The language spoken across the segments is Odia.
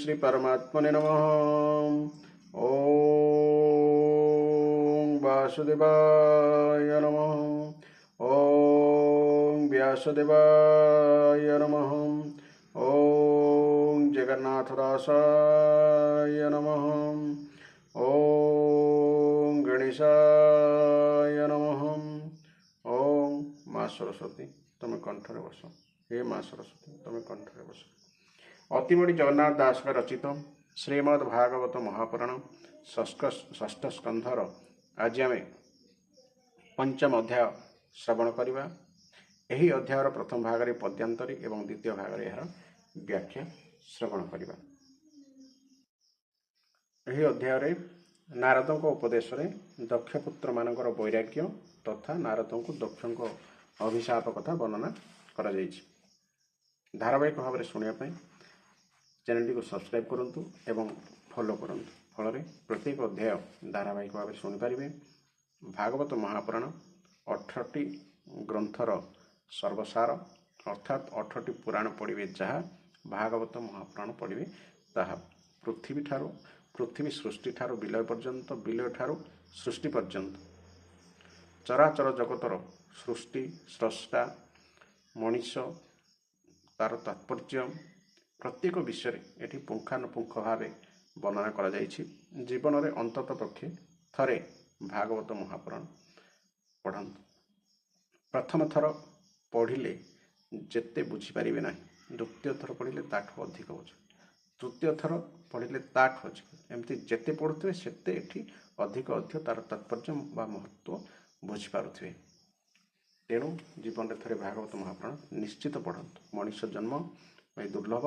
श्री परमात्मने नमः। ओम वासुदेवाय नमः। ओम व्यासदेवाय नमः। ओम जगन्नाथदासाय नमः। ओम गणेशाय नमः। ओम माँ सरस्वती तुम कंठरे बस। हे माँ सरस्वती तुम कंठरे बस। अति बड़ी जगन्नाथ दास का रचित श्रीमद् भागवत महापुराण षष्ठ स्कंधर आज आम पंचम अध्याय श्रवण करवा। यही अध्यायर प्रथम भाग पद्यांतरी एवं द्वितीय भाग यार व्याख्या श्रवण करवा। यही अध्याय नारद उपदेश दक्षपुत्र मानकर वैराग्य तथा नारद को दक्ष अभिशाप कथा वर्णना करा जायछि। धारावाहिक भाव में शुणापी चैनल को सब्सक्राइब करंतु एवं फॉलो करंतु। फल प्रत्येक अध्याय धारावाहिक भाव में शुणिपारे। भागवत महापुराण 18टी ग्रंथर सर्वसार अर्थात 18टी पुराण पढ़े जहाँ भागवत महापुराण पढ़े ताहा पृथ्वी सृष्टि ठारू विलय पर्यंत विलय ठारू सृष्टि पर्यंत चराचर जगतर सृष्टि स्रष्टा मनीष तार तात्पर्य प्रत्येक विषय ये पुंखानुपुंख भाव वर्णना करा जायछि। जीवन में अंतत पक्षे थरे भागवत महापुराण पढ़ंतु। प्रथम थर पढ़िले जेते बुझीपारे ना, द्वितीय थर पढ़िले ताठू अधिक बुझे, तृतीय थर पढ़िले ताठू अधिक, एमती जेते पढ़ुथे सेते एठी अधिक अधिक तार तात्पर्य बा महत्व बुझीपारुथिबे। तेणु जीवन में थरे भागवत महापुराण निश्चित पढ़ंतु। मनुष्य जन्म भाई दुर्लभ,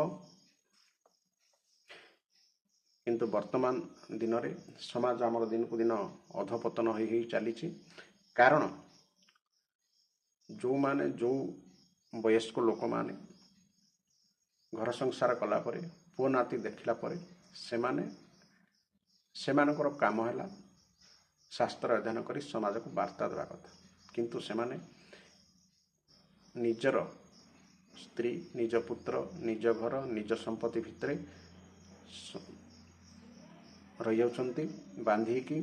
किंतु वर्तमान दिन में समाज आमर दिन को दिन अधपतन हो चली। कारण जो माने जो वयस्क लोक माने घर संसार कला परे पुओ नाती देखला परे सेमानकर काम है शास्त्र अध्ययन करी समाज को वार्ता देवा कथा, किंतु सेमाने निजर स्त्री निज पुत्र निज घर निज संपत्ति भितर रही जाउछंती बांधिकी,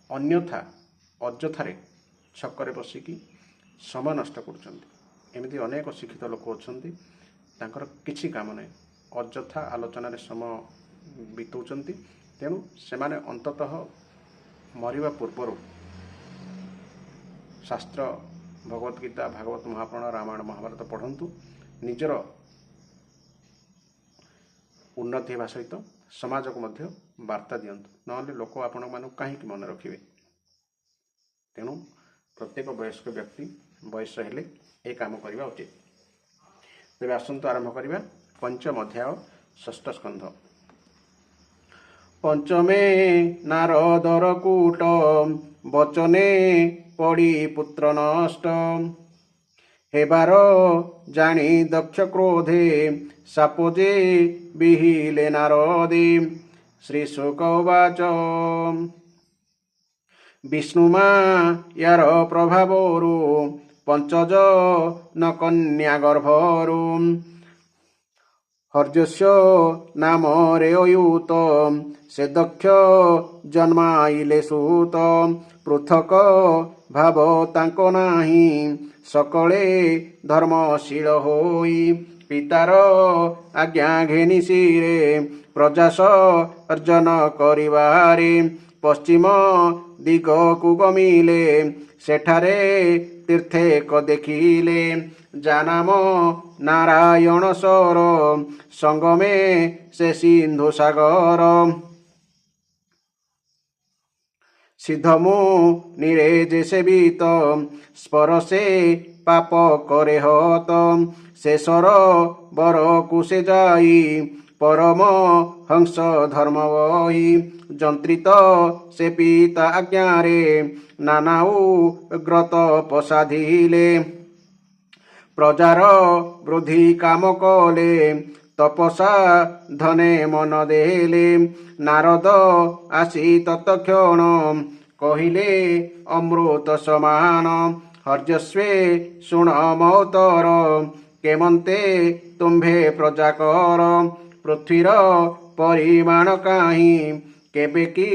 अन्यथा अଯଥାରେ छकरे बसिकी समय नष्ट करुछंती। एमती अनेक शिक्षित लोक अछंती तांकर किछि काम नै, अଯଥା आलोचना रे समय बितौछंती। तेणु सेमाने अंततः मरिबा पूर्वर शास्त्र भगवत गीता भागवत महापुराण रामायण महाभारत पढ़ंतु। निजर उन्नति होगा सहित समाज को मध्य वार्ता दिंतु, नहेले लोक आपण मानक कहीं मन रखिए। तेणु प्रत्येक वयस्क व्यक्ति बयस हेले ए काम करवा उचित। तेज आसतु आरंभ करवा पंचम अध्याय षष्ठ स्कंध। पंचमे नारदर कूट बचने पड़ी पुत्र नष्ट, हेबार जानी दक्ष क्रोधे सापोजे बिहिले नारदे। श्री शुक उवाच विष्णुमा यार प्रभावरु पंचज न कन्या गर्भरु, हर्यस्य नाम रे अयुत से दक्ष जन्माइले सूत। पृथक भाव तांको नाही सकले धर्मशील होई, पितार आज्ञा घेनी सिरे प्रजास अर्जन करिवारे। पश्चिम दिग को गमिले सेठारे तीर्थेक देखिले, जानाम नारायण सर संगमे से सिंधु सागर। सिद्धमु निरे जैसे बीत स्परसे पाप करे हत, शेषर बर कुसे जाई परम हंस धर्म वही। जंत्रित से पिता आज्ञारे नानाऊ ग्रत पसाधिले, प्रजार वृद्धि काम कले तपसा धने मन देले। नारद आसी तत्क्षण कहिले अमृत समान, हर्यस्वे शुण मौतर केमंते तुम्भे प्रजाकर। ପୃଥ୍ୱୀର ପରିମାଣ କାହିଁ କେବେ କି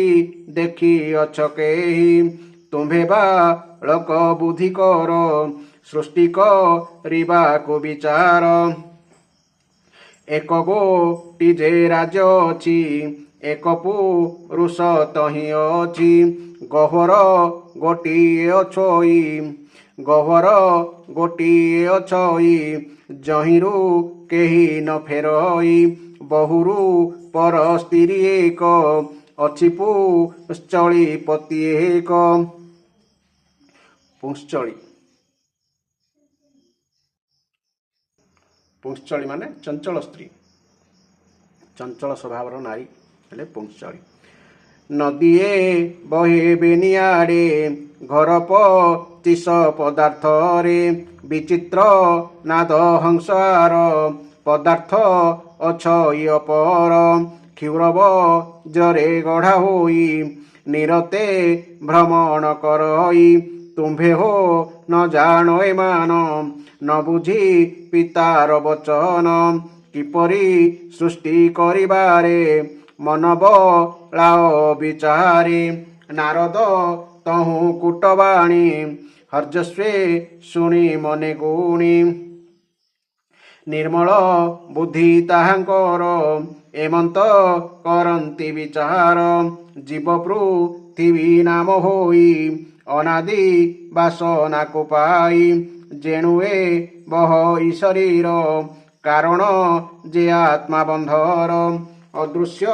ଦେଖିଅଛ କେହି ତୁମ୍ଭେ ବା ଲୋକ ବୁଦ୍ଧି କର ସୃଷ୍ଟି କରିବାକୁ ବିଚାର ଏକ ଗୋଟି ଯେ ରାଜ୍ୟ ଅଛି ଏକ ପୁରୁଷ ତହିଁ ଅଛି ଗହ୍ୱର ଗୋଟିଏ ଅଛଇ ଯହିଁରୁ କେହି ନ ଫେରଇ ବହୁରୁ ପର ସ୍ତ୍ରୀ ଏକ ଅଛି ପୁଶ୍ଚଳି ପତି ଏକ ପୁଂଶ୍ଚଳି ମାନେ ଚଞ୍ଚଳ ସ୍ତ୍ରୀ ଚଞ୍ଚଳ ସ୍ୱଭାବର ନାରୀ ହେଲେ ପୁଂଶ୍ଚଳି ନଦୀଏ ବହେ ବେନିଆଡ଼େ ଘର ପଚିଶ ପଦାର୍ଥରେ ବିଚିତ୍ର ନାଦ ହଂସାର ପଦାର୍ଥ ଅଛଇ ଅପର କ୍ଷୁର ବଜ୍ରରେ ଗଢ଼ା ହୋଇ ନିରତେ ଭ୍ରମଣ କରଇ ତୁମ୍ଭେ ହୋ ନ ଜାଣ ଏମାନ ନ ବୁଝି ପିତାର ବଚନ କିପରି ସୃଷ୍ଟି କରିବାରେ ମନ ବଳାଅ ବିଚାରେ ନାରଦ ତହୁଁ କୁଟବାଣୀ ହର୍ଯସ୍ୱେ ଶୁଣି ମନେ ଗୁଣି ନିର୍ମଳ ବୁଦ୍ଧି ତାହାଙ୍କର ଏମନ୍ତ କରନ୍ତି ବିଚାର ଜୀବ ପୃଥିବୀ ନାମ ହୋଇ ଅନାଦି ବାସନାକୁ ପାଇ ଯେଣୁ ଏ ବହଇ ଶରୀର କାରଣ ଯେ ଆତ୍ମା ବନ୍ଧର ଅଦୃଶ୍ୟ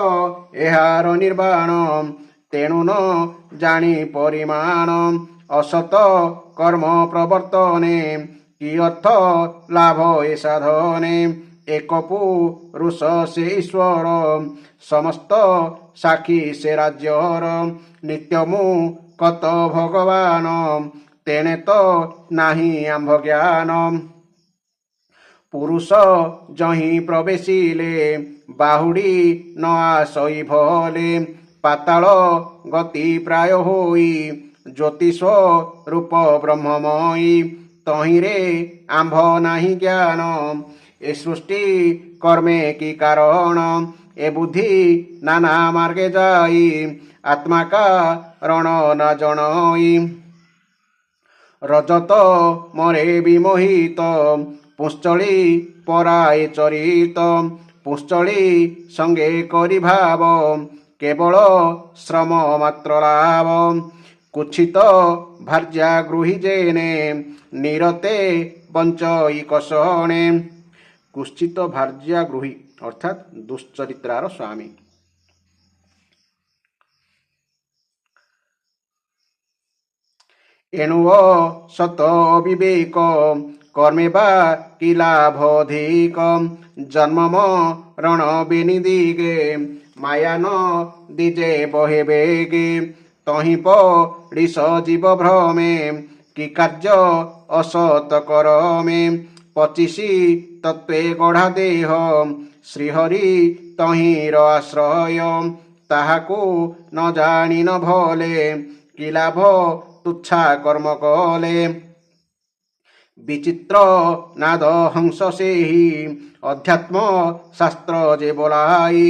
ଏହାର ନିର୍ବାଣ ତେଣୁ ନ ଜାଣି ପରିମାଣ ଅସତ କର୍ମ ପ୍ରବର୍ତ୍ତନେ କି ଅର୍ଥ ଲାଭ ଏ ସାଧନେ ଏକ ପୁରୁଷ ସେ ଈଶ୍ୱର ସମସ୍ତ ସାକ୍ଷୀ ସେ ରାଜ୍ୟର ନିତ୍ୟ ମୁଁ କତ ଭଗବାନ ତେଣେ ତ ନାହିଁ ଆମ୍ଭ ଜ୍ଞାନ ପୁରୁଷ ଯହିଁ ପ୍ରବେଶିଲେ ବାହୁଡ଼ି ନ ଆସଇ ଭଲେ ପାତାଳ ଗତି ପ୍ରାୟ ହୋଇ ଜ୍ୟୋତିଷ ରୂପ ବ୍ରହ୍ମମୟୀ ତହିଁରେ ଆମ୍ଭ ନାହିଁ ଜ୍ଞାନ ଏ ସୃଷ୍ଟି କର୍ମେ କି କାରଣ ଏ ବୁଦ୍ଧି ନାନା ମାର୍ଗେ ଯାଇ ଆତ୍ମା କାରଣ ନ ଜଣଇ ରଜତ ମରେ ବିମୋହିତ ପୁଶ୍ଚଳି ପରାଏ ଚରିତ ପୁଶ୍ଚଳି ସଙ୍ଗେ କରି ଭାବ କେବଳ ଶ୍ରମ ମାତ୍ର ଲାଭ କୁଚ୍ଛିତ ଭାର୍ଯ୍ୟା ଗୃହୀ ଜେନେ ନିରତେ ବଞ୍ଚଇ କଷଣେ କୁଶ୍ଚିତ ଭାର୍ଯ୍ୟା ଗୃହୀ ଅର୍ଥାତ୍ ଦୁଶ୍ଚରିତ୍ରାର ସ୍ୱାମୀ ଏଣୁ ସତ ବିବେକ কর্মে বা কি লাভ অধিক জন্ম মরণ বিনিদিগে মায়া নদীজে বহে বেগে তহি পড়ি সজীব ভ্রমে কি কার্য অসত করমে পচিশি তত্ত্বে গঢ়া দেহ শ্রীহরি তহিঁর আশ্রয় তাহাকু ন জানি ন ভলে কি লাভ তুচ্ছা কর্ম কলে বিচিত্র নাদ হংস সেহি অধ্যাত্ম শাস্ত্র যে বলাই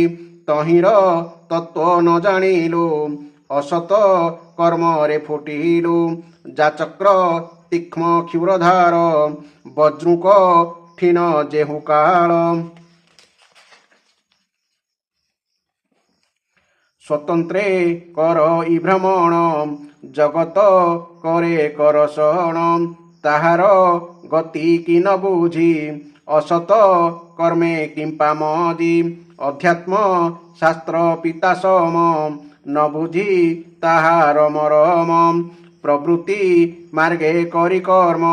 তহিঁর তত্ত্ব ন জানিলু অসত কর্মরে ফুটিলু যাচক্র তীক্ষ্ণ ক্ষুরধার বজ্রুক ঠিন যেহু কাল স্বতন্ত্রে কর ই ভ্রমণ জগত করে করষণ তাহার গতি কি ন বুঝি অসত কর্মে কিম্পা মদি অধ্যাত্ম শাস্ত্র পিতা সম ন বুঝি তাহার মরম প্রবৃত্তি মার্গে করি কর্ম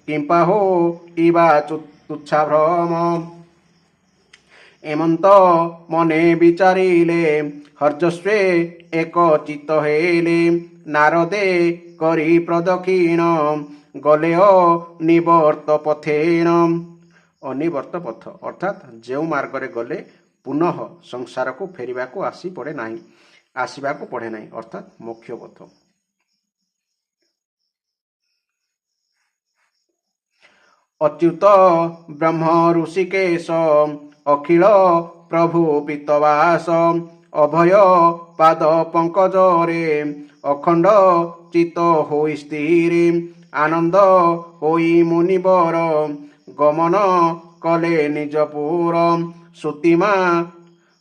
কিম্পা হো ইবা তুচ্ছা ভ্রম এমন্ত মনে বিচারিলে হর্যস্বে এক চিত্ত হেলে নারদে করি প্রদক্ষিণ গলে অনিবর্ত পথেন অনিবর্ত পথ অর্থাৎ ଯେଉଁ ମାର୍ଗରେ ଗଲେ ପୁନଃ ସଂସାରକୁ ଫେରିବାକୁ ଆସିବାକୁ ପଡ଼େ ନାହିଁ ଅର୍ଥାତ୍ ମୋକ୍ଷ ପଥ ଅଚ୍ୟୁତ ବ୍ରହ୍ମ ଋଷିକେଶ ଅଖିଳ ପ୍ରଭୁ ପିତବାସ ଅଭୟ ପାଦ ପଙ୍କଜରେ ଅଖଣ୍ଡ ଚିତ ହୋଇ ସ୍ଥିର ଆନନ୍ଦ ହୋଇ ମୁନିବର ଗମନ କଲେ ନିଜପୁର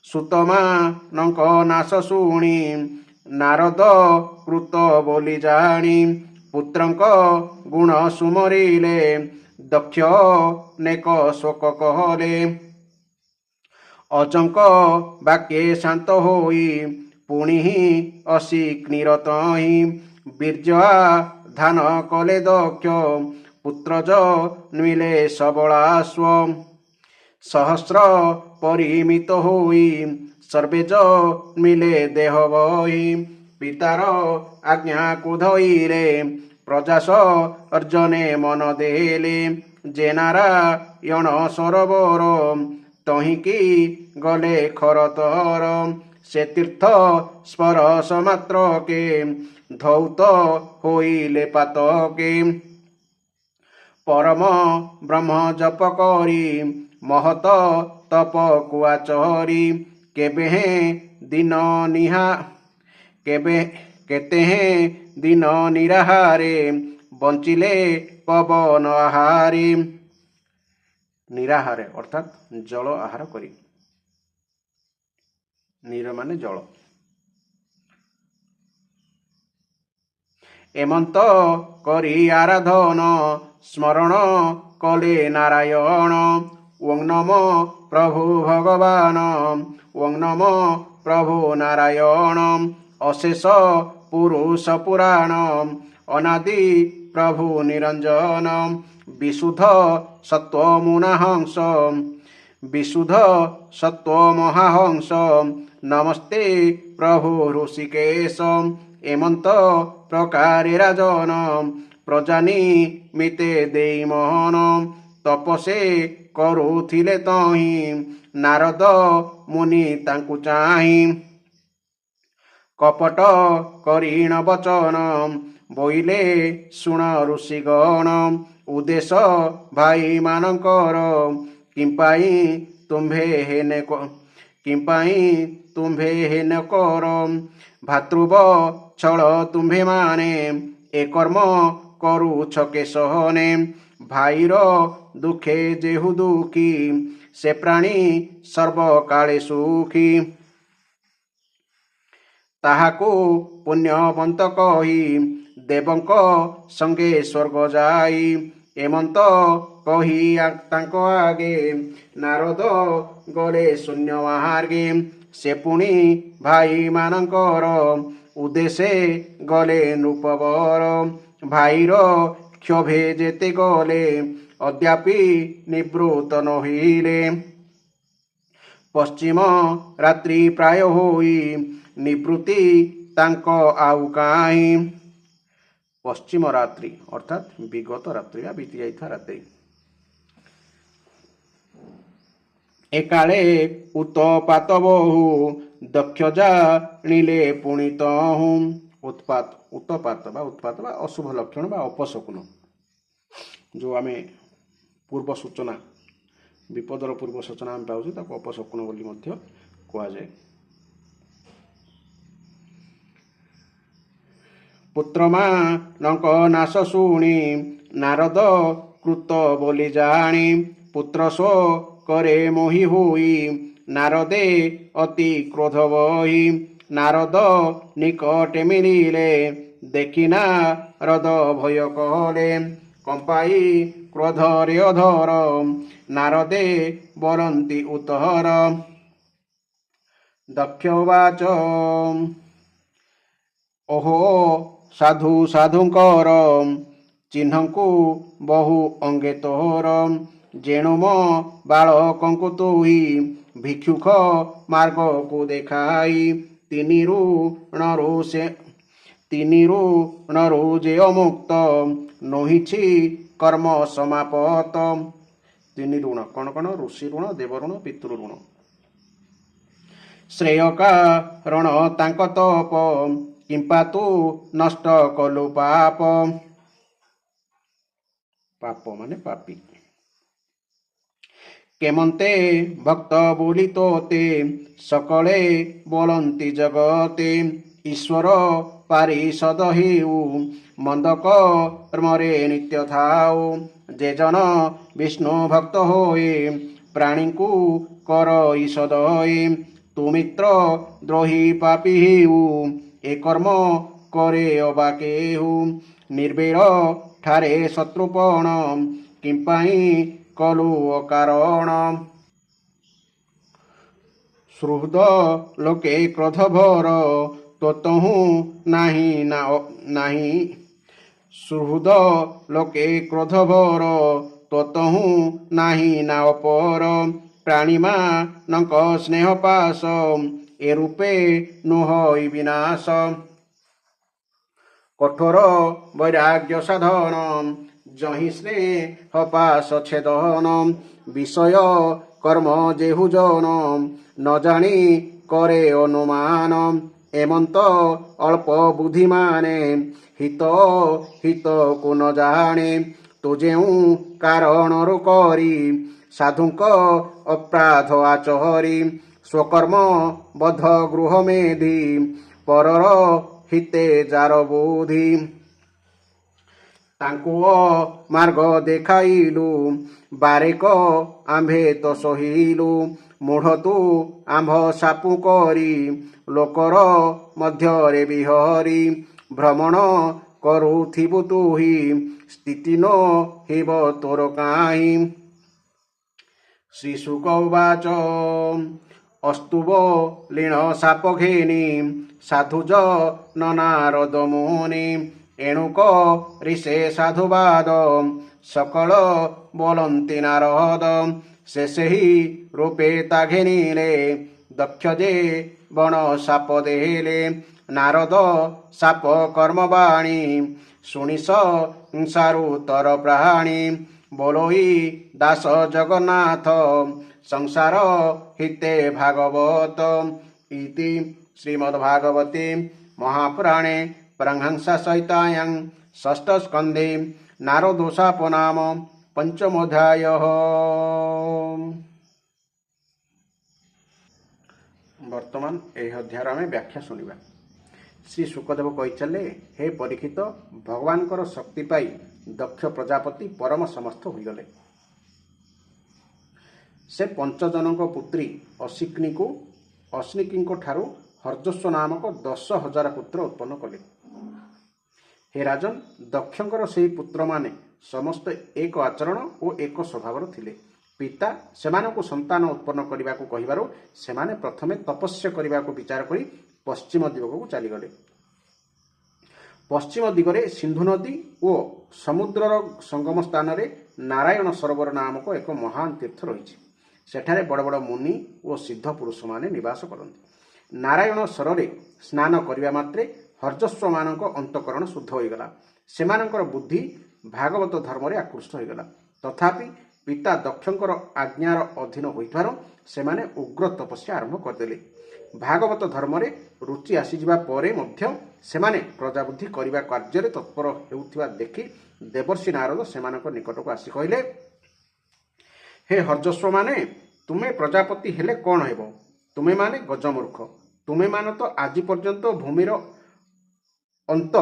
ସୁତମାନଙ୍କ ନାଶ ଶୁଣି ନାରଦ କୃତ ବୋଲି ଜାଣି ପୁତ୍ରଙ୍କ ଗୁଣ ସୁମରିଲେ ଦକ୍ଷ ନେକ ଶୋକ କହଲେ ଅଜଙ୍କ ବାକ୍ୟେ ଶାନ୍ତ ହୋଇ ପୁଣି ଅଶିକ୍ନିରତ ହିଁ ବୀର୍ଯ୍ୟା ଧାନ କଲେ ଦକ୍ଷ ପୁତ୍ରଜ ମିଳେ ସବଳାସ୍ୱ ସହସ୍ର ପରିମିତ ହୋଇ ସର୍ବେଜ ମିଳେ ଦେହ ବହି ପିତାର ଆଜ୍ଞାକୁ ଧଇଲେ ପ୍ରଜାସ ଅର୍ଜନେ ମନ ଦେଲେ ଯେ ନାରାୟଣ ସରୋବର ତହିଁକି ଗଲେ ଖରତର ସେ ତୀର୍ଥ ସ୍ପରଶ ମାତ୍ରକେ ଧୌତ ହୋଇଲେ ପାତକେ ପରମ ବ୍ରହ୍ମ ଜପ କରି ମହତ ତପ କୁଆଚରି କେବେ କେତେ ଦିନ ନିରାହାରେ ବଞ୍ଚିଲେ ପବନ ଆହାରେ ନିରାହାରେ ଅର୍ଥାତ୍ ଜଳ ଆହାର କରି ନିର ମାନେ ଜଳ ଏମନ୍ତ କରି ଆରାଧନ ସ୍ମରଣ କଲେ ନାରାୟଣ ଓଂ ନମ ପ୍ରଭୁ ଭଗବାନ ଓଂ ନମ ପ୍ରଭୁ ନାରାୟଣ ଅଶେଷ ପୁରୁଷ ପୁରାଣ ଅନାଦି ପ୍ରଭୁ ନିରଞ୍ଜନ ବିଶୁଦ୍ଧ ସତ୍ୱ ମୁନାହଂସ ବିଶୁଦ୍ଧ ସତ୍ୱ ମହାହଂସ ନମସ୍ତେ ପ୍ରଭୁ ଋଷିକେଶ ଏମନ୍ତ ପ୍ରକାରେ ରାଜନ ପ୍ରଜାନି ମିତେ ଦେଇ ମୋହନ ତପସେ କରୁଥିଲେ ତହିଁ ନାରଦ ମୁନି ତାଙ୍କୁ ଚାହିଁ କପଟ କରିଣ ବଚନ ବୋଇଲେ ଶୁଣ ଋଷିଗଣ ଉଦ୍ଦେଶ ଭାଇମାନଙ୍କର କିମ୍ପାଇଁ ତୁମ୍ଭେ ହେନ କର ଭାତୃବ ଛଳ ତୁମ୍ଭେମାନେ ଏ କର୍ମ କରୁଛ କେଶହନେ ଭାଇର ଦୁଃଖେ ଯେହୁ ଦୁଃଖୀ ସେ ପ୍ରାଣୀ ସର୍ବକାଳେ ସୁଖୀ ତାହାକୁ ପୁଣ୍ୟବନ୍ତ କହି ଦେବଙ୍କ ସଙ୍ଗେ ସ୍ୱର୍ଗ ଯାଇ ଏମନ୍ତ କହି ତାଙ୍କ ଆଗେ ନାରଦ ଗଲେ ଶୂନ୍ୟ ମାର୍ଗେ ସେ ପୁଣି ଭାଇମାନଙ୍କର ଉଦ୍ଦେଶ୍ୟ ଗଲେ ନୃପବର ଭାଇର କ୍ଷୋଭେ ଯେତେ ଗଲେ ଅଦ୍ୟାପି ନିବୃତ୍ତ ନହିଲେ ପଶ୍ଚିମ ରାତ୍ରି ପ୍ରାୟ ହୋଇ ନିବୃତ୍ତି ତାଙ୍କ ଆଉ କାହିଁ ପଶ୍ଚିମ ରାତ୍ରି ଅର୍ଥାତ୍ ବିଗତ ରାତ୍ରି ବା ବିତି ଯାଇଥିବା ରାତ୍ରି ଏକାଳେ ଉତ୍ପାତ ବହୁ ଦକ୍ଷ ଜାଣିଲେ ପୁଣି ତହୁଁ ଉତ୍ପାତ ବା ଅଶୁଭ ଲକ୍ଷଣ ବା ଅପଶକୁନ ଯେଉଁ ଆମେ ପୂର୍ବ ସୂଚନା ବିପଦର ପୂର୍ବ ସୂଚନା ଆମେ ପାଉଛୁ ତାକୁ ଅପଶକୁନ ବୋଲି ମଧ୍ୟ କୁହାଯାଏ ପୁତ୍ରମାନଙ୍କ ନାଶ ଶୁଣି ନାରଦ କୃତ ବୋଲି ଜାଣି ପୁତ୍ର ଶୋକରେ ମୋହି ହୋଇ ନାରଦେ ଅତି କ୍ରୋଧ ବହି ନାରଦ ନିକଟେ ମିଳିଲେ ଦେଖି ନାରଦ ଭୟ କଲେ କମ୍ପାଇ କ୍ରୋଧରେ ଅଧର ନାରଦେ ବରନ୍ତି ଉତ୍ତର ଦକ୍ଷ ଉବାଚ ଓହୋ ସାଧୁ ସାଧୁଙ୍କର ଚିହ୍ନଙ୍କୁ ବହୁ ଅଙ୍ଗେ ତୋର ଯେଣୁ ମୋ ବାଳକଙ୍କୁ ତୁହି ଭିକ୍ଷୁକ ମାର୍ଗକୁ ଦେଖାଇ ତିନି ଋଣରୁ ଯେ ଅମୁକ୍ତ ନୋହିଛି କର୍ମ ସମାପତ ତିନି ଋଣ କଣ କଣ ଋଷି ଋଣ ଦେବ ଋଣ ପିତୃ ଋଣ ଶ୍ରେୟ କାରଣ ତାଙ୍କ ତପ କିମ୍ପା ତୁ ନଷ୍ଟ କଲୁ ପାପ ମାନେ ପାପୀ କେମନ୍ତେ ଭକ୍ତ ବୋଲି ତୋତେ ସକଳେ ବୋଲନ୍ତି ଜଗତେ। ଈଶ୍ୱର ପାରିଷଦ ହେଉ ମନ୍ଦ କର୍ମରେ ନିତ୍ୟ ଥାଉ। ଯେ ଜନ ବିଷ୍ଣୁ ଭକ୍ତ ହୋଇ ପ୍ରାଣୀଙ୍କୁ କର ଈଷଦଏ। ତୁ ମିତ୍ର ଦ୍ରୋହୀ ପାପୀ ହେଉ ଏ କର୍ମ করে ଅବା କେହୁ। ନିର୍ବେଳ ଠାରେ ଶତ୍ରୁପଣ କିମ୍ପାଇଁ କଲୁ ଅକାରଣ। ସୁହୃଦ ଲୋକେ କ୍ରୋଧ ଭର ତୋତହୁଁ ନାହିଁ। ସୁହୃଦ ଲୋକେ କ୍ରୋଧ ଭର ତୋତହୁଁ ନାହିଁ ନା ଅପର। ପ୍ରାଣୀମାନଙ୍କ ସ୍ନେହ ପାଶ ଏ ରୂପେ ନୁହଇ ବିନାଶ। কঠোর বৈরাগ্য সাধন যহি স্নেহ পাশ ছেদন। বিষয় কর্ম যেহুজন ন জানি করে অনুমান। এমন্ত অল্প বুদ্ধিমানে হিত হিতକୁ ନ ଜାଣେ। ତୁ ଯେଉଁ କାରଣରୁ କରି ସାଧୁଙ୍କ ଅପରାଧ ଆଚରି। ସ୍ୱକର୍ମ ବଦ୍ଧ ଗୃହ ମେଧି ପରର ହିତେ ଯାର ବୁଦ୍ଧି। ତାଙ୍କୁ ମାର୍ଗ ଦେଖାଇଲୁ ବାରେକ ଆମ୍ଭେ ତ ସହିଲୁ। ମୂଢ଼ ତୁ ଆମ୍ଭ ସାପୁ କରି ଲୋକର ମଧ୍ୟରେ ବିହରି। ଭ୍ରମଣ କରୁଥିବୁ ତୁହି ସ୍ଥିତି ନ ହେବ ତୋର କାହିଁ। ଶ୍ରୀଶୁକ ଉବାଚ ଅସ୍ତୁବ ଲୀଣ ସାପ ଘେନି ସାଧୁଜ ନାରଦ ମୁନି। ଏଣୁକ ରିଷେ ସାଧୁବାଦ ସକଳ ବୋଲନ୍ତି ନାରଦ। ସେ ସେହି ରୂପେ ତା ଘେନିଲେ ଦକ୍ଷ ଯେ ବଣ ସାପ ଦେଲେ। ନାରଦ ସାପ କର୍ମବାଣୀ ଶୁଣି ସଂସାରୁ ତର ପ୍ରାଣୀ। ବୋଲୋଇ ଦାସ ଜଗନ୍ନାଥ ସଂସାର ହିତେ ଭାଗବତ। ଇତି ଶ୍ରୀମଦ୍ଭାଗବତେ ମହାପୁରାଣେ ପାରମହଂସ ସଂହିତାୟାଂ ଷଷ୍ଠ ସ୍କନ୍ଧେ ନାରଦୋଷାପ ନାମ ପଞ୍ଚମୋଧ୍ୟାୟଃ। ବର୍ତ୍ତମାନ ଏହି ଅଧ୍ୟାୟର ଆମେ ବ୍ୟାଖ୍ୟା ଶୁଣିବା। ଶ୍ରୀ ଶୁକଦେବ କହିଚାଲେ, ହେ ପରୀକ୍ଷିତ, ଭଗବାନଙ୍କର ଶକ୍ତି ପାଇ ଦକ୍ଷ ପ୍ରଜାପତି ପରମ ସମର୍ଥ ହୋଇଗଲେ। ସେ ପଞ୍ଚଜନଙ୍କ ପୁତ୍ରୀ ଅଶ୍ନିକୀଙ୍କ ଠାରୁ ହର୍ଯସ୍ୱ ନାମକ 10,000 ପୁତ୍ର ଉତ୍ପନ୍ନ କଲେ। ହେ ରାଜନ, ଦକ୍ଷଙ୍କର ସେହି ପୁତ୍ରମାନେ ସମସ୍ତେ ଏକ ଆଚରଣ ଓ ଏକ ସ୍ୱଭାବର ଥିଲେ। ପିତା ସେମାନଙ୍କୁ ସନ୍ତାନ ଉତ୍ପନ୍ନ କରିବାକୁ କହିବାରୁ ସେମାନେ ପ୍ରଥମେ ତପସ୍ୟା କରିବାକୁ ବିଚାର କରି ପଶ୍ଚିମ ଦିଗକୁ ଚାଲିଗଲେ। ପଶ୍ଚିମ ଦିଗରେ ସିନ୍ଧୁ ନଦୀ ଓ ସମୁଦ୍ରର ସଙ୍ଗମ ସ୍ଥାନରେ ନାରାୟଣ ସରୋବର ନାମକ ଏକ ମହାନ ତୀର୍ଥ ରହିଛି। ସେଠାରେ ବଡ଼ ବଡ଼ ମୁନି ଓ ସିଦ୍ଧ ପୁରୁଷମାନେ ନିବାସ କରନ୍ତି। ନାରାୟଣ ସରରେ ସ୍ନାନ କରିବା ମାତ୍ରେ ହର୍ଯସ୍ୱମାନଙ୍କ ଅନ୍ତଃକରଣ ଶୁଦ୍ଧ ହୋଇଗଲା। ସେମାନଙ୍କର ବୁଦ୍ଧି ଭାଗବତ ଧର୍ମରେ ଆକୃଷ୍ଟ ହୋଇଗଲା। ତଥାପି ପିତା ଦକ୍ଷଙ୍କର ଆଜ୍ଞାର ଅଧୀନ ହୋଇଥିବାରୁ ସେମାନେ ଉଗ୍ର ତପସ୍ୟା ଆରମ୍ଭ କରିଦେଲେ। ଭାଗବତ ଧର୍ମରେ ରୁଚି ଆସିଯିବା ପରେ ମଧ୍ୟ ସେମାନେ ପ୍ରଜାବୃଦ୍ଧି କରିବା କାର୍ଯ୍ୟରେ ତତ୍ପର ହେଉଥିବା ଦେଖି ଦେବର୍ଷି ନାରଦ ସେମାନଙ୍କ ନିକଟକୁ ଆସି କହିଲେ, ହେ ହର୍ଯସ୍ୱମାନେ, ତୁମେ ପ୍ରଜାପତି ହେଲେ କ'ଣ ହେବ? ତୁମେମାନେ ଗଜମୂର୍ଖ। ତୁମେମାନେ ତ ଆଜି ପର୍ଯ୍ୟନ୍ତ ଭୂମିର ଅନ୍ତ